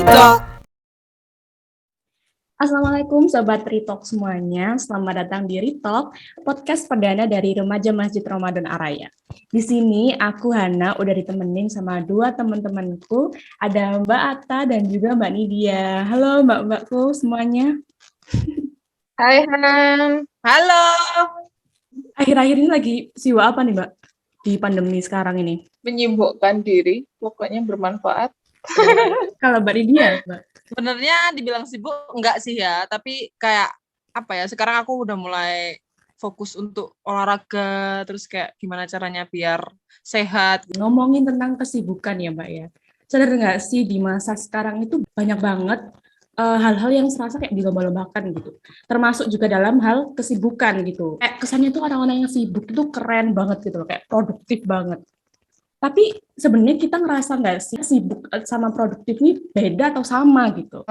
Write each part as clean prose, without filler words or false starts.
Ritalk. Assalamualaikum Sobat Ritalk semuanya, selamat datang di Ritalk, podcast perdana dari Remaja Masjid Ramadan Araya. Di sini aku Hana udah ditemenin sama dua teman-temanku, ada Mbak Atta dan juga Mbak Nidia. Halo Mbak-mbakku semuanya. Hai Han, Halo. Akhir-akhir ini lagi siwa apa nih Mbak di pandemi sekarang ini? menyibukkan diri, pokoknya bermanfaat. Kalau Mbak Nidia, Mbak? Sebenarnya dibilang sibuk enggak sih ya, tapi kayak apa ya? Sekarang aku udah mulai fokus untuk olahraga, terus kayak gimana caranya biar sehat. Ngomongin tentang kesibukan ya Mbak ya. Sadar nggak sih di masa sekarang itu banyak banget hal-hal yang serasa kayak dilomba-lombakan gitu. Termasuk juga dalam hal kesibukan gitu. Kayak kesannya tuh orang-orang yang sibuk itu keren banget gitu loh, kayak produktif banget. Tapi sebenarnya kita ngerasa nggak sih sibuk sama produktif ini beda atau sama gitu?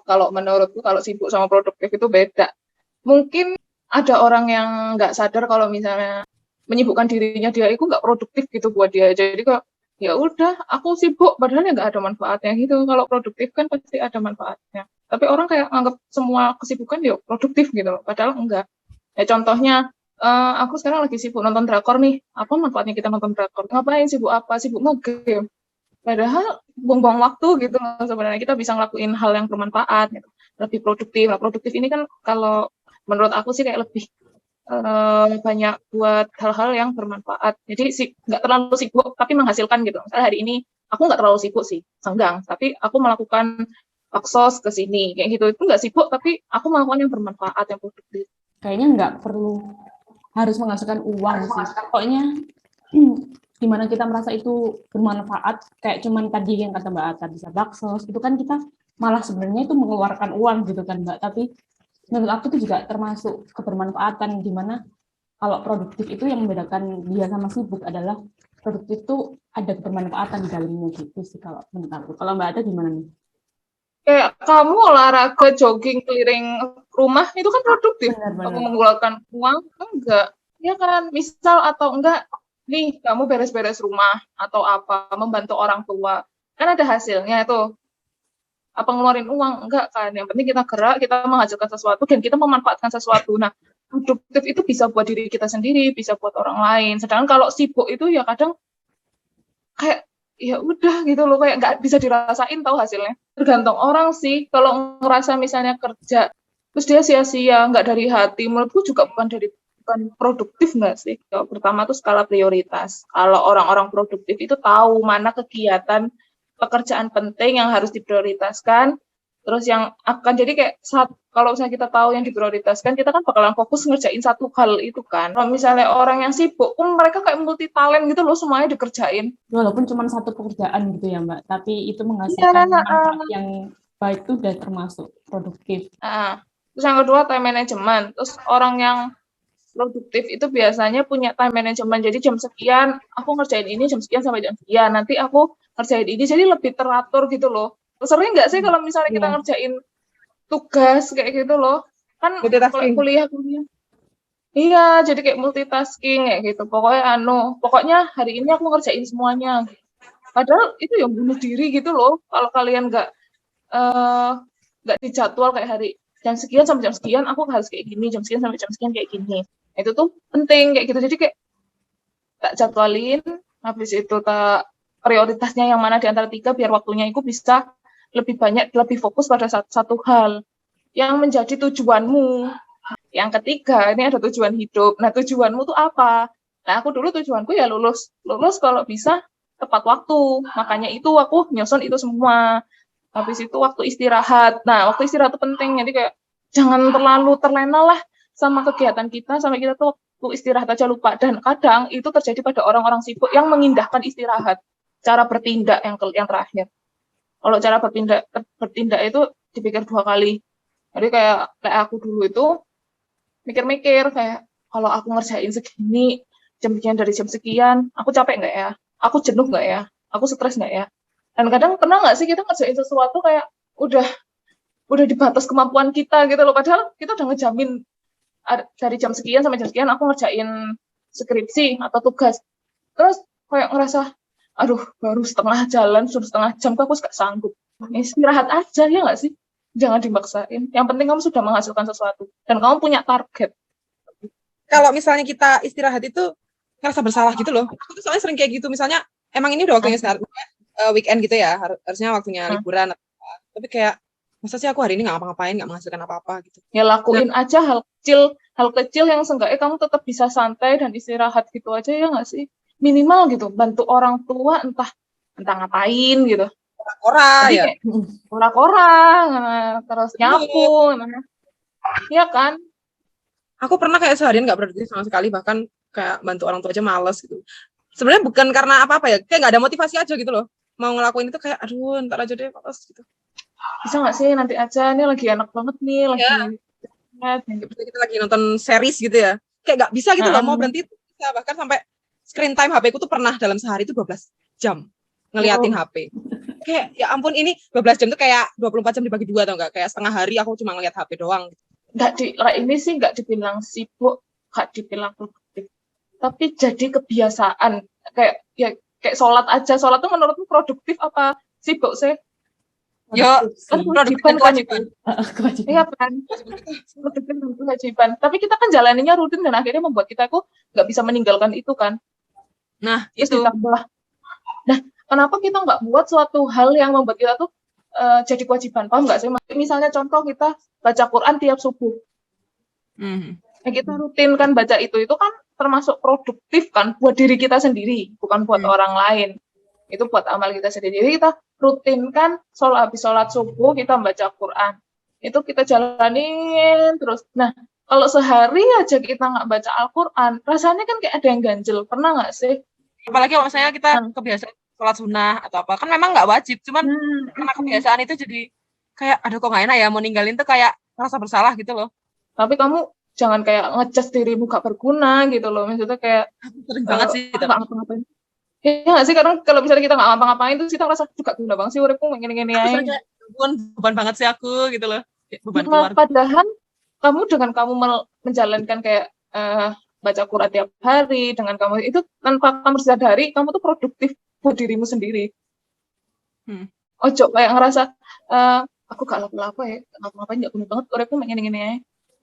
Kalau menurutku, kalau sibuk sama produktif itu beda. Mungkin ada orang yang nggak sadar kalau misalnya menyibukkan dirinya dia itu nggak produktif gitu buat dia. Jadi kok ya udah, aku sibuk, padahal ya nggak ada manfaatnya gitu. Kalau produktif kan pasti ada manfaatnya. Tapi orang kayak anggap semua kesibukan ya produktif gitu loh, padahal enggak. Ya contohnya, aku sekarang lagi sibuk nonton drakor nih. Apa manfaatnya kita nonton drakor? Ngapain? Sibuk apa? Sibuk nge-game. Padahal buang-buang waktu gitu loh, sebenarnya kita bisa ngelakuin hal yang bermanfaat gitu. Lebih produktif. Nah, produktif ini kan kalau menurut aku sih kayak lebih banyak buat hal-hal yang bermanfaat. Jadi nggak terlalu sibuk tapi menghasilkan gitu. Misalnya hari ini aku nggak terlalu sibuk sih, senggang, tapi aku melakukan aksos ke sini kayak gitu. Itu nggak sibuk tapi aku melakukan yang bermanfaat, yang produktif. Kayaknya nggak perlu harus menghasilkan uang sih. Pokoknya dimana kita merasa itu bermanfaat, kayak cuman tadi yang kata Mbak Atta bisa baksos, itu kan kita malah sebenarnya itu mengeluarkan uang gitu kan Mbak. Tapi menurut aku itu juga termasuk kebermanfaatan, dimana kalau produktif itu yang membedakan dia sama sibuk adalah produktif itu ada kebermanfaatan di dalamnya gitu sih kalau menurut aku. Kalau Mbak Atta gimana nih? Kayak kamu olahraga jogging keliling rumah itu kan produktif. Aku Benar-benar. mengeluarkan uang enggak, ya kan? Misal atau enggak, nih kamu beres-beres rumah atau apa, membantu orang tua, kan ada hasilnya itu. Apa ngeluarin uang enggak kan? Yang penting kita gerak, kita menghasilkan sesuatu dan kita memanfaatkan sesuatu. Nah, produktif itu bisa buat diri kita sendiri, bisa buat orang lain. Sedangkan kalau sibuk itu ya kadang kayak ya udah gitu loh, kayak nggak bisa dirasain tahu hasilnya. Tergantung orang sih, kalau ngerasa misalnya kerja terus dia sia-sia nggak dari hati, menurutku juga bukan produktif nggak sih. Yang pertama tuh skala prioritas. Kalau orang-orang produktif itu tahu mana kegiatan pekerjaan penting yang harus diprioritaskan, terus yang akan jadi kayak kalau misalnya kita tahu yang diprioritaskan, kita kan bakalan fokus ngerjain satu hal itu kan. Kalau misalnya orang yang sibuk, mereka kayak multi talent gitu loh, semuanya dikerjain. Walaupun cuma satu pekerjaan gitu ya Mbak, tapi itu Iya, menghasilkan manfaat yang baik itu udah termasuk produktif. Terus yang kedua time management. Terus orang yang produktif itu biasanya punya time management. Jadi jam sekian aku ngerjain ini, jam sekian sampai jam sekian. Nanti aku ngerjain ini, jadi lebih teratur gitu loh. Sering nggak sih kalau misalnya kita ngerjain tugas kayak gitu loh? Kan kalau kuliah. Iya, jadi kayak multitasking kayak gitu. Pokoknya hari ini aku ngerjain semuanya. Padahal itu yang bunuh diri gitu loh. Kalau kalian nggak dijadwal kayak hari jam sekian sampai jam sekian aku harus kayak gini, jam sekian sampai jam sekian kayak gini. Itu tuh penting kayak gitu. Jadi kayak tak jadwalin, habis itu tak prioritasnya yang mana di antara tiga biar waktunya itu bisa lebih banyak, lebih fokus pada satu hal yang menjadi tujuanmu. Yang ketiga, ini ada tujuan hidup. Nah, tujuanmu tuh apa? Nah, aku dulu tujuanku ya lulus kalau bisa tepat waktu. Makanya itu aku nyusun itu semua. Habis itu waktu istirahat. Nah, waktu istirahat itu penting. Jadi kayak jangan terlalu terlena lah sama kegiatan kita sampai kita tuh waktu istirahat aja lupa. Dan kadang itu terjadi pada orang-orang sibuk yang mengindahkan istirahat. Cara bertindak yang terakhir. Kalau cara bertindak itu dipikir 2 kali. Jadi kayak aku dulu itu mikir-mikir kayak kalau aku ngerjain segini jam sekian dari jam sekian, aku capek nggak ya? Aku jenuh nggak ya? Aku stres nggak ya? Dan kadang pernah nggak sih kita ngerjain sesuatu kayak udah di batas kemampuan kita gitu loh, padahal kita udah ngejamin dari jam sekian sampai jam sekian aku ngerjain skripsi atau tugas. Terus kayak ngerasa, aduh baru setengah jalan, sudah setengah jam, aku nggak sanggup. Istirahat aja, ya nggak sih? Jangan dimaksain. Yang penting kamu sudah menghasilkan sesuatu. Dan kamu punya target. Kalau misalnya kita istirahat itu ngerasa bersalah gitu loh. Aku tuh soalnya sering kayak gitu. Misalnya emang ini udah waktunya istirahat, weekend gitu ya, harusnya waktunya liburan. Tapi kayak, masa sih aku hari ini nggak ngapa-ngapain, nggak menghasilkan apa-apa gitu. Ya lakuin aja hal kecil yang seenggaknya kamu tetap bisa santai dan istirahat gitu aja, ya nggak sih? Minimal gitu, bantu orang tua entah ngapain gitu. Ora Jadi ya. kayak kora-kora, terus nyapu, ya kan? Aku pernah kayak seharian nggak produktif sama sekali, bahkan kayak bantu orang tua aja males gitu. Sebenarnya bukan karena apa-apa ya, kayak nggak ada motivasi aja gitu loh. Mau ngelakuin itu kayak, aduh ntar aja deh, males gitu. Bisa nggak sih nanti aja, ini lagi enak banget nih, lagi kita lagi nonton series gitu ya. Kayak nggak bisa gitu loh, mau berhenti itu bisa. Bahkan sampai screen time HP ku tuh pernah dalam sehari itu 12 jam ngeliatin HP. Kayak ya ampun, ini 12 jam tuh kayak 24 jam dibagi 2 atau enggak? Kayak setengah hari aku cuma ngeliat HP doang. Ini sih nggak dibilang sibuk, nggak dibilang produktif, tapi jadi kebiasaan. Kayak sholat aja. Sholat tuh menurutmu produktif apa sibuk sih? Ya, kan kewajiban. Iya kan? Kewajiban. Tapi kita kan jalaninya rutin dan akhirnya membuat kita kok nggak bisa meninggalkan itu kan. Nah, terus itu. Ditambah. Nah, kenapa kita nggak buat suatu hal yang membuat kita tuh jadi kewajiban? Paham nggak sih? Misalnya contoh kita baca Quran tiap subuh. Kita rutin kan baca itu kan termasuk produktif kan buat diri kita sendiri, bukan buat orang lain. Itu buat amal kita sendiri. Jadi kita rutinkan habis sholat subuh kita baca Quran. Itu kita jalanin terus. Nah, kalau sehari aja kita nggak baca Al-Quran, rasanya kan kayak ada yang ganjel. Pernah nggak sih? Apalagi kalau misalnya kita kebiasaan sholat sunnah atau apa, kan memang nggak wajib, cuman karena kebiasaan itu jadi kayak, aduh kok nggak enak ya, mau ninggalin tuh kayak rasa bersalah gitu loh. Tapi kamu jangan kayak ngecas dirimu gak berguna gitu loh, maksudnya kayak sering banget sih nggak ngapa-ngapain. Ya nggak sih, karena kalau misalnya kita nggak ngapa-ngapain tuh kita ngerasa juga guna banget sih uripku gini-gini aja. Beban banget sih aku gitu loh, beban keluarga. Padahal kamu dengan kamu menjalankan kayak baca Quran tiap hari, dengan kamu itu tanpa kamu sadari kamu tuh produktif buat dirimu sendiri. Ojo kayak ngerasa aku gak laku-laku ya, ngapa-ngapain gak guna banget, uripku gini-gini aja.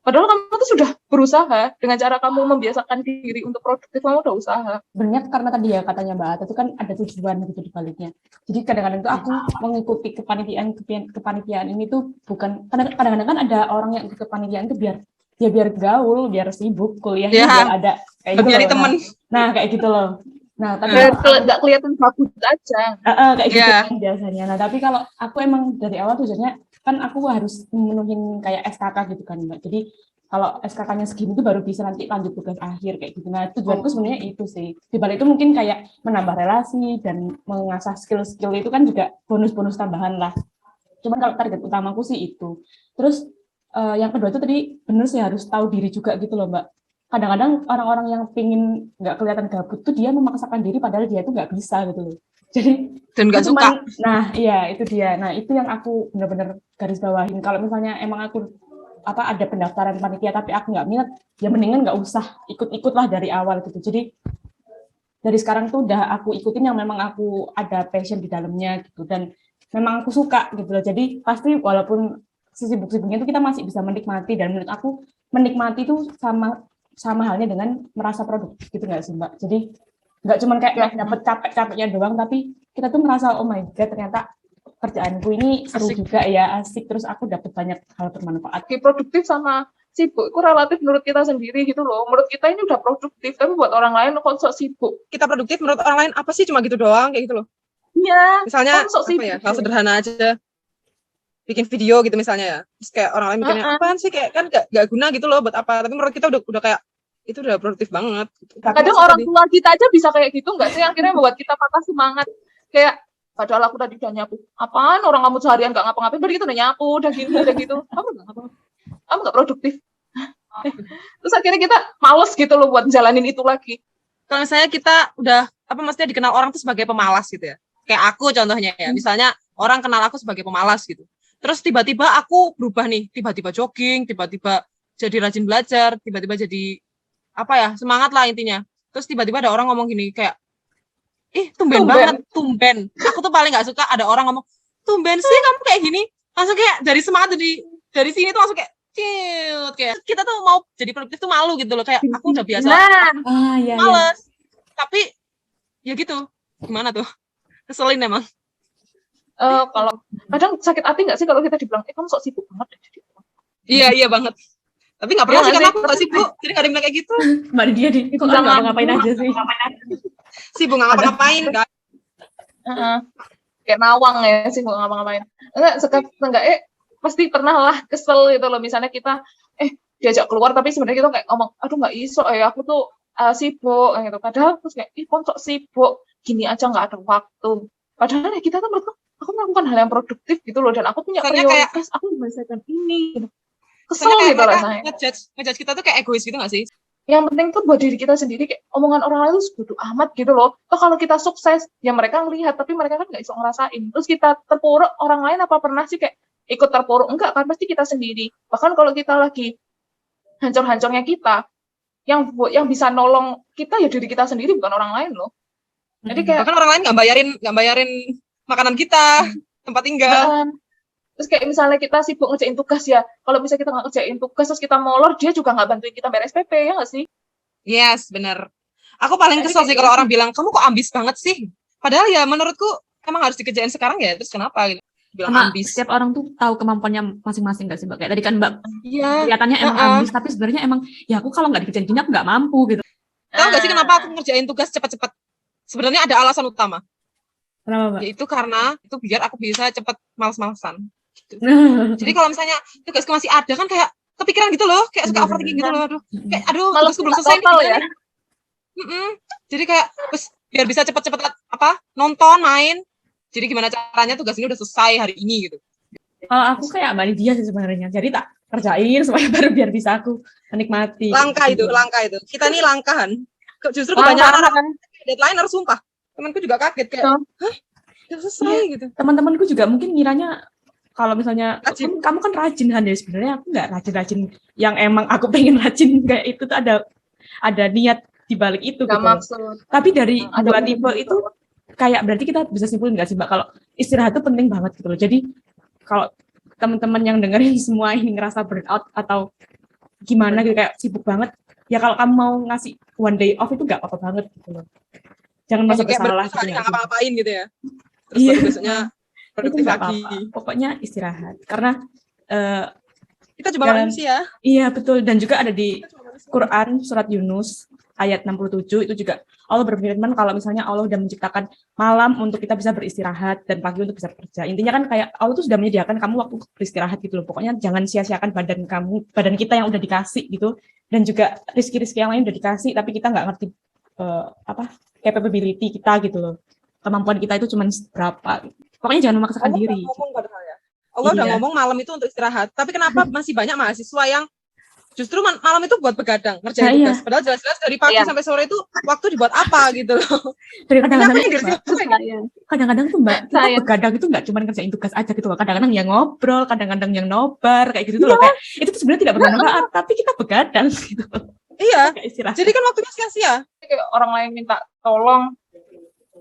Padahal kamu tuh sudah berusaha dengan cara kamu membiasakan diri untuk produktif, kamu udah usaha. Sebenarnya karena tadi ya katanya Mbak Ata itu kan ada tujuan gitu di baliknya. Jadi kadang-kadang tuh aku mengikuti kepanitiaan ini tuh bukan, kadang-kadang kan ada orang yang ikut kepanitiaan itu biar gaul, biar sibuk kuliahnya, biar ada kayak gitu loh. Temen. Nah kayak gitu loh. Nah tapi nggak kelihatan bagus aja. Kayak gitu kan biasanya. Nah tapi kalau aku emang dari awal tujuannya kan aku harus memenuhin kayak SKK gitu kan Mbak. Jadi kalau SKK-nya segini tuh baru bisa nanti lanjut tugas akhir kayak gitu. Nah tujuanku sebenarnya itu sih. Di balik itu mungkin kayak menambah relasi dan mengasah skill-skill itu kan juga bonus-bonus tambahan lah. Cuman kalau target utamaku sih itu. Terus yang kedua itu tadi bener sih harus tahu diri juga gitu loh Mbak. Kadang-kadang orang-orang yang pingin nggak kelihatan gabut tuh dia memaksakan diri padahal dia tuh nggak bisa gitu loh. Jadi dan nggak suka. Nah iya itu dia. Nah itu yang aku benar-benar garis bawahin. Kalau misalnya emang aku ada pendaftaran panitia tapi aku nggak minat, ya mendingan nggak usah ikut-ikut lah dari awal gitu. Jadi dari sekarang tuh udah aku ikutin yang memang aku ada passion di dalamnya gitu dan memang aku suka gitu loh. Jadi pasti walaupun sibuk-sibuknya itu kita masih bisa menikmati, dan menurut aku menikmati itu sama halnya dengan merasa produktif gitu nggak sih Mbak? Jadi nggak cuma kayak dapet capek-capeknya doang, tapi kita tuh merasa oh my god ternyata kerjaanku ini seru asik juga ya, asik, terus aku dapat banyak hal bermanfaat. Produktif sama sibuk itu relatif menurut kita sendiri gitu loh. Menurut kita ini udah produktif, tapi buat orang lain kok sok sibuk. Kita produktif menurut orang lain apa sih, cuma gitu doang kayak gitu loh. Iya. Misalnya hal sederhana aja, bikin video gitu misalnya ya. Terus kayak orang lain mikirnya apaan sih, kayak kan gak guna gitu loh buat apa. Tapi menurut kita udah kayak itu udah produktif banget. Gitu. Kadang orang tua kita aja bisa kayak gitu nggak sih? Akhirnya membuat kita patah semangat. Kayak padahal aku tadi udah nyapu. Apaan orang kamu seharian nggak ngapa-ngapain, baru kita udah nyapu, udah gini, udah gitu. Kamu nggak produktif. Terus akhirnya kita males gitu loh buat jalanin itu lagi. Kalau misalnya kita udah maksudnya dikenal orang tuh sebagai pemalas gitu ya. Kayak aku contohnya ya. Misalnya orang kenal aku sebagai pemalas gitu. Terus tiba-tiba aku berubah nih, tiba-tiba jogging, tiba-tiba jadi rajin belajar, tiba-tiba jadi semangat lah intinya. Terus tiba-tiba ada orang ngomong gini kayak, tumben banget. Aku tuh paling nggak suka ada orang ngomong, tumben sih kamu kayak gini. Langsung kayak dari semangat dari sini tuh langsung kayak ciut, kayak kita tuh mau jadi produktif tuh malu gitu loh, kayak aku udah biasa Nah, Iya. males. Tapi ya gitu. Gimana tuh? Keselin emang. kalau kadang sakit hati nggak sih kalau kita dibilang, kamu sok sibuk banget deh jadi orang. Iya banget. Tapi nggak pernah Iya sih nggak karena sih? aku nggak sibuk, jadi nggak ada yang bilang kayak gitu. Mbak dia di kok Jangan. nggak ngapain aja sih. Sibuk nggak ngapa-ngapain kan? Heeh. Kayak nawang ya sih nggak ngapa-ngapain. Enggak, pasti pernah lah kesel gitu loh. Misalnya kita diajak keluar tapi sebenarnya kita kayak ngomong, aduh nggak iso ya, aku tuh sibuk gitu. Padahal terus kayak, kok sok sibuk, gini aja nggak ada waktu. Padahal ya kita tuh menurut aku melakukan hal yang produktif gitu loh, dan aku punya Kesannya kayak- prioritas, aku menyelesaikan ini gitu. Kesel Soalnya kayak gitu mereka rasanya. ngejudge kita tuh kayak egois gitu nggak sih? Yang penting tuh buat diri kita sendiri, kayak omongan orang lain tuh sebodoh amat gitu loh. Toh kalau kita sukses, ya mereka ngelihat, tapi mereka kan nggak bisa ngerasain. Terus kita terpuruk, orang lain apa pernah sih kayak ikut terpuruk? Enggak kan, pasti kita sendiri. Bahkan kalau kita lagi hancur-hancurnya kita, yang bisa nolong kita ya diri kita sendiri, bukan orang lain loh. Jadi kayak Bahkan orang lain nggak bayarin makanan kita, tempat tinggal. Mbak, terus kayak misalnya kita sibuk ngerjain tugas ya, kalau misalnya kita nggak ngerjain tugas terus kita molor, dia juga nggak bantuin kita beres PP, ya nggak sih? Yes, bener. Aku paling Jadi kesel kayak sih kalau orang bilang, kamu kok ambis banget sih? Padahal ya menurutku emang harus dikerjain sekarang ya, terus kenapa gitu? Bilang Sama ambis. setiap orang tuh tahu kemampuannya masing-masing nggak sih Mbak? Kayak tadi kan Mbak Iya. kelihatannya emang Heeh. ambis, tapi sebenarnya emang ya aku kalau nggak dikerjain gini aku nggak mampu gitu. Tahu nggak sih kenapa aku ngerjain tugas cepat-cepat? Sebenarnya ada alasan utama, Kenapa Mbak? yaitu karena itu biar aku bisa cepat males-malesan. Jadi kalau misalnya tugasku masih ada kan kayak kepikiran gitu loh, kayak suka Bener, overthinking gitu loh, aduh, kayak aduh Malas tugasku belum nggak selesai nih, total gimana ya. nih? Jadi kayak terus biar bisa cepet-cepet nonton main. Jadi gimana caranya tugas ini udah selesai hari ini gitu. Kalau aku kayak Mbak Lydia sih sebenarnya. Jadi tak kerjain supaya baru biar bisa aku menikmati. Langka itu. Kita nih langkahan. Justru Langka. kebanyakan orang deadliner sumpah. Temanku juga kaget kayak, hah? Udah selesai gitu. Teman-temanku juga mungkin ngiranya kalau misalnya Rajin. kamu kan rajin Han ya, sebenarnya aku nggak rajin-rajin yang emang aku pengen rajin kayak itu tuh ada niat di balik itu Nggak gitu. maksud. Tapi dari Ada dua maksud tipe gitu. itu kayak berarti kita bisa simpulin nggak sih Mbak kalau istirahat itu penting banget gitu loh. Jadi kalau teman-teman yang dengerin semua ini ngerasa burnout atau gimana gitu kayak sibuk banget, ya kalau kamu mau ngasih one day off itu nggak apa-apa banget gitu loh. Jangan merasa Kayak bersalah berhari gitu. nggak ngapa-ngapain gitu ya. Terus Iya. baru besoknya Itu produktif nggak lagi. apa-apa. Pokoknya istirahat. Karena Kita cuma Dalam- manusia. iya betul, dan juga ada di Quran surat Yunus ayat 67 itu juga Allah berfirman kalau misalnya Allah udah menciptakan malam untuk kita bisa beristirahat dan pagi untuk bisa bekerja. Intinya kan kayak Allah tuh sudah menyediakan kamu waktu beristirahat gitu loh. Pokoknya jangan sia-siakan badan kita yang udah dikasih gitu, dan juga rezeki-rezeki yang lain udah dikasih tapi kita nggak ngerti capability kita gitu loh. Kemampuan kita itu cuma berapa. Pokoknya jangan memaksakan Allah diri. udah ngomong padahal ya. Allah udah Iya. ngomong malam itu untuk istirahat. Tapi kenapa masih banyak mahasiswa yang justru malam itu buat begadang, ngerjain Nah, iya. tugas. Padahal jelas-jelas dari pagi Iya. sampai sore itu waktu dibuat apa gitu loh. Dari kadang-kadang Kenapa tuh, ngerjain Mbak, Sayang. kadang-kadang tuh Mbak, kita Saya. begadang itu nggak cuma ngerjain tugas aja gitu loh. Kadang-kadang yang ngobrol, kadang-kadang yang nobar, kayak gitu tuh loh. Kayak, itu tuh sebenarnya tidak bermanfaat, tapi kita begadang gitu. Iya. Kayak istirahat. Jadi kan waktunya sia-sia. Kayak orang lain minta tolong,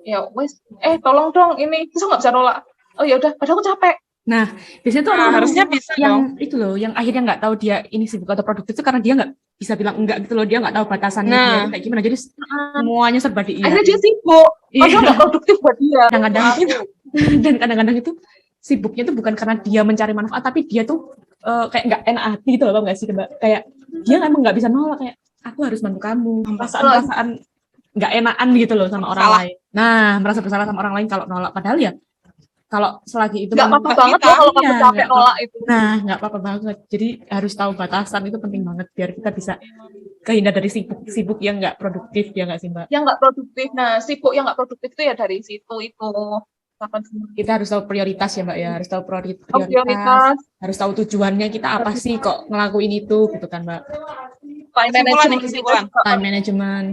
ya wes, tolong dong ini, terus nggak bisa nolak. Oh ya udah, padahal aku capek. Biasanya tuh Nah, orang harusnya bisa yang itu loh, yang akhirnya nggak tahu dia ini sibuk atau produktif itu karena dia nggak bisa bilang enggak gitu loh. Dia nggak tahu batasannya Nah. dia itu kayak gimana. Jadi semuanya serba Akhirnya diiyain. dia sibuk, Iya. padahal nggak produktif buat dia. Kadang-kadang itu dan kadang-kadang itu sibuknya tuh bukan karena dia mencari manfaat, tapi dia tuh kayak nggak enak hati gitu loh, tau nggak sih Mbak? Kayak dia emang nggak bisa nolak, kayak aku harus bantu kamu. Perasaan nggak enakan gitu loh sama orang Bersalah. lain. Nah, merasa bersalah sama orang lain kalau nolak. Padahal ya kalau selagi itu Nggak apa-apa Mbak banget kita, loh kalau kamu iya, capek nggak nolak itu. Nah, nggak apa-apa banget. Jadi harus tahu batasan, itu penting banget biar kita bisa kehindar dari sibuk yang nggak produktif, ya nggak sih Mbak? Yang nggak produktif, nah sibuk yang nggak produktif itu ya dari situ itu. Kapan semua? Kita harus tahu prioritas ya Mbak ya, harus tahu prioritas, Prioritas, harus tahu tujuannya kita apa sih kok ngelakuin itu gitu kan Mbak. time Kesimpulan nih, management, kesimpulan. Time management,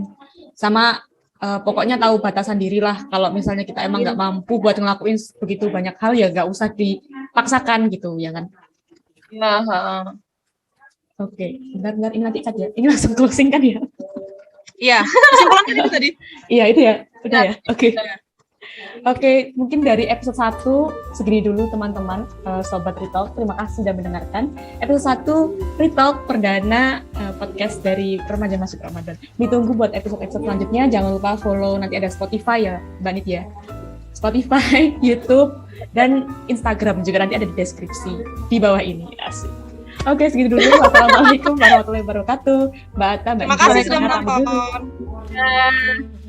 sama pokoknya tahu batasan diri lah. Kalau misalnya kita emang nggak mampu buat ngelakuin begitu banyak hal, ya nggak usah dipaksakan gitu ya kan. Ya, Oke, bentar ini nanti aja. Ini langsung closing kan ya? Iya, kesimpulannya itu tadi. Iya itu ya, udah ya. Oke. Oke, mungkin dari episode 1 segini dulu teman-teman, Sobat Retalk. Terima kasih sudah mendengarkan. Episode 1 Retalk perdana podcast dari Remaja Masuk Ramadan. Ditunggu buat episode-episode selanjutnya. Jangan lupa follow, nanti ada Spotify ya, Mbak Nit ya. Spotify, YouTube, dan Instagram juga nanti ada di deskripsi di bawah ini. Asik. Oke, segitu dulu. Wassalamualaikum warahmatullahi wabarakatuh. Mbak Atta, Mbak Terima Nit, kasih sudah pamit dulu. menonton.